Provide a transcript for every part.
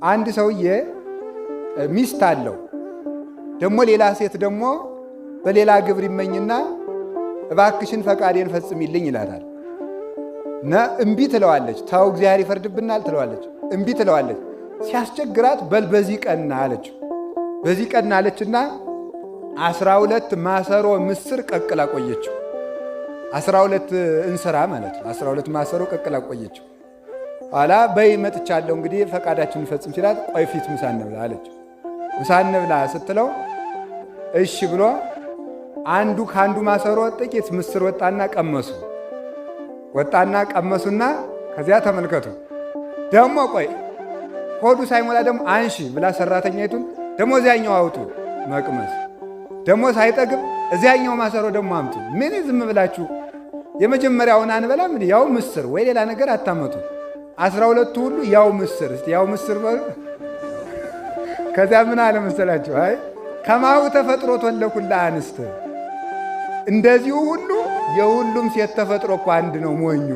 አንድ ሰውዬ ሚስት አለው። ደግሞ ሌላ ሴት ደግሞ በሌላ ግብር ይመኝና እባክሽን ፈቃዴን ፈጽሚልኝ ይላታል። እምቢ ትለዋለች። ታው እግዚአብሔር ይፈርድብናል ትለዋለች። እምቢ ትለዋለች። ሲያስቸግራት በል በዚህ ቀን አለች። በዚህ ቀን አለችና 12 ማሰሮ ምስር ቀቅላ ቆየችው። 12 እንስራ ማለት ነው። 12 ማሰሮ ቀቅላ ቆየችው። ኋላ በይ መጥቻለሁ እንግዲህ ፈቃዳችንን ፈጽም ሲላት ቆይ ፊት ምሳ እንብላ አለች። ምሳ እንብላ ስትለው እሺ ብሎ አንዱ ካንዱ ማሰሮ ጥቂት ምስር ወጣና ቀመሱና ከዚያ ተመልከቱ ደግሞ ቆይ ሆዱ ሳይሞላ ደግሞ አንሺ ብላ ሰራተኛይቱን ደግሞ እዚያኛው አውጡ መቅመስ ደግሞ ሳይጠግብ እዚያኛው ማሰሮ ደግሞ አምጡ። ምን ዝም ብላችሁ የመጀመሪያውን አንበላም? ያው ምስር ወይ ሌላ ነገር አታመጡ። 12 ሁሉ ያው ምስር እስቲ ያው ምስር በሉ። ከዚያ ምን አለ መሰላችሁ? አይ ከማሁ ተፈጥሮ ተለኩላ አንስት፣ እንደዚሁ ሁሉ የሁሉም ሴት ተፈጥሮ እኮ አንድ ነው። ሞኙ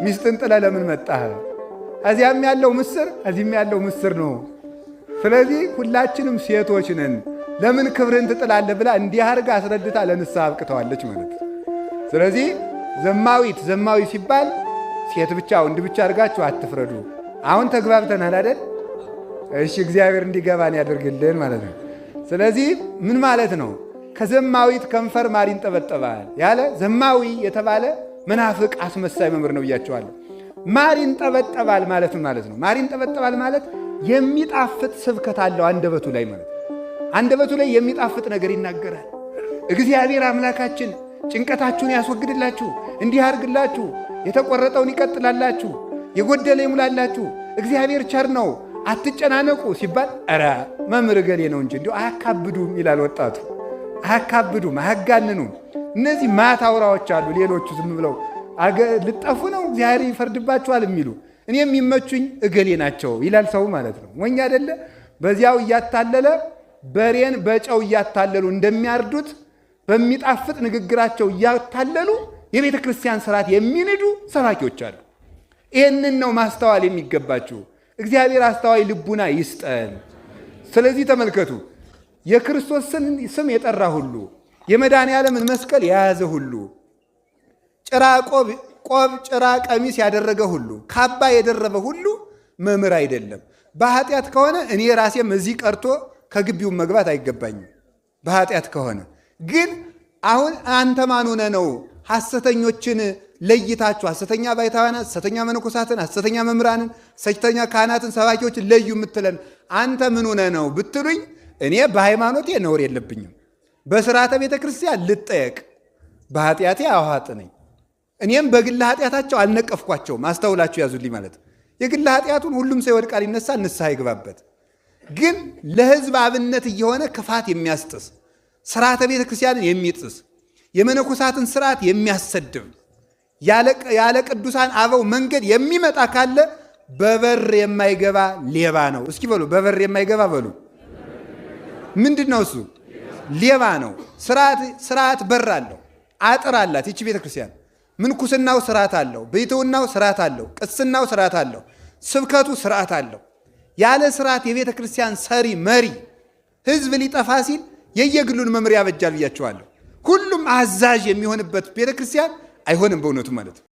ሚስትን ጥለ ለምን መጣህ? እዚያም ያለው ምስር እዚህም ያለው ምስር ነው። ስለዚህ ሁላችንም ሴቶች ነን፣ ለምን ክብርን ትጥላለህ ብላ እንዲህ አድርጋ አስረድታ ለንስሐ አብቅተዋለች ማለት። ስለዚህ ዘማዊ ሲባል ሴት ብቻ ወንድ ብቻ አድርጋችሁ አትፍረዱ። አሁን ተግባብተናል አይደል? እሺ እግዚአብሔር እንዲገባን ያደርግልን ማለት ነው። ስለዚህ ምን ማለት ነው? ከዘማዊት ከንፈር ማር ይንጠበጠባል ያለ ዘማዊ የተባለ መናፍቅ አስመሳይ መምህር ነው ብያቸዋለሁ። ማር ይንጠበጠባል ማለት ምን ማለት ነው? ማር ይንጠበጠባል ማለት የሚጣፍጥ ስብከት አለው አንደበቱ ላይ ማለት ነው። አንደበቱ ላይ የሚጣፍጥ ነገር ይናገራል። እግዚአብሔር አምላካችን ጭንቀታችሁን ያስወግድላችሁ፣ እንዲህ አድርግላችሁ፣ የተቆረጠውን ይቀጥላላችሁ፣ የጎደለ ይሙላላችሁ፣ እግዚአብሔር ቸር ነው፣ አትጨናነቁ ሲባል ኧረ መምህር ገሌ ነው እንጂ እንዲሁ አያካብዱም ይላል ወጣቱ። አያካብዱም፣ አያጋንኑም። እነዚህ ማት አውራዎች አሉ። ሌሎቹ ዝም ብለው ልጠፉ ነው እግዚአብሔር ይፈርድባችኋል የሚሉ እኔ የሚመቹኝ እገሌ ናቸው ይላል ሰው ማለት ነው። ሞኝ አይደለ? በዚያው እያታለለ በሬን በጨው እያታለሉ እንደሚያርዱት በሚጣፍጥ ንግግራቸው እያታለሉ የቤተ ክርስቲያን ስርዓት የሚንዱ ሰባኪዎች አሉ። ይህንን ነው ማስተዋል የሚገባችሁ። እግዚአብሔር አስተዋይ ልቡና ይስጠን። ስለዚህ ተመልከቱ፣ የክርስቶስን ስም የጠራ ሁሉ፣ የመድኃኔዓለምን መስቀል የያዘ ሁሉ፣ ጭራ ቆብ ጭራ ቀሚስ ያደረገ ሁሉ፣ ካባ የደረበ ሁሉ መምህር አይደለም። በኃጢአት ከሆነ እኔ ራሴም እዚህ ቀርቶ ከግቢው መግባት አይገባኝም። በኃጢአት ከሆነ ግን አሁን አንተ ማን ሆነህ ነው ሐሰተኞችን ለይታችሁ ሐሰተኛ ባይታውያንን፣ ሐሰተኛ መነኮሳትን፣ ሐሰተኛ መምህራንን፣ ሐሰተኛ ካህናትን፣ ሰባኪዎችን ለዩ የምትለን አንተ ምን ሆነህ ነው ብትሉኝ፣ እኔ በሃይማኖቴ ነውር የለብኝም። በሥርዓተ ቤተ ክርስቲያን ልጠየቅ፣ በኃጢአቴ አዋጥ ነኝ። እኔም በግል ኃጢአታቸው አልነቀፍኳቸውም። አስተውላችሁ ያዙልኝ ማለት የግል ኃጢአቱን ሁሉም ሰው ይወድቃል፣ ይነሳል፣ ንስሐ ይግባበት። ግን ለሕዝብ አብነት እየሆነ ክፋት የሚያስጥስ ሥርዓተ ቤተ ክርስቲያንን የሚጥስ የመነኮሳትን ሥርዓት የሚያሰድብ ያለ ቅዱሳን አበው መንገድ የሚመጣ ካለ በበር የማይገባ ሌባ ነው። እስኪ በሉ በበር የማይገባ በሉ። ምንድን ነው እሱ? ሌባ ነው። ሥርዓት በር አለው፣ አጥር አላት ይቺ ቤተ ክርስቲያን። ምንኩስናው ሥርዓት አለው፣ ቤትውናው ሥርዓት አለው፣ ቅስናው ሥርዓት አለው፣ ስብከቱ ሥርዓት አለው። ያለ ሥርዓት የቤተ ክርስቲያን ሰሪ መሪ ሕዝብ ሊጠፋ ሲል የየግሉን መምሪያ ያበጃል ብያቸዋለሁ። ሁሉም አዛዥ የሚሆንበት ቤተ ክርስቲያን አይሆንም በእውነቱ ማለት ነው።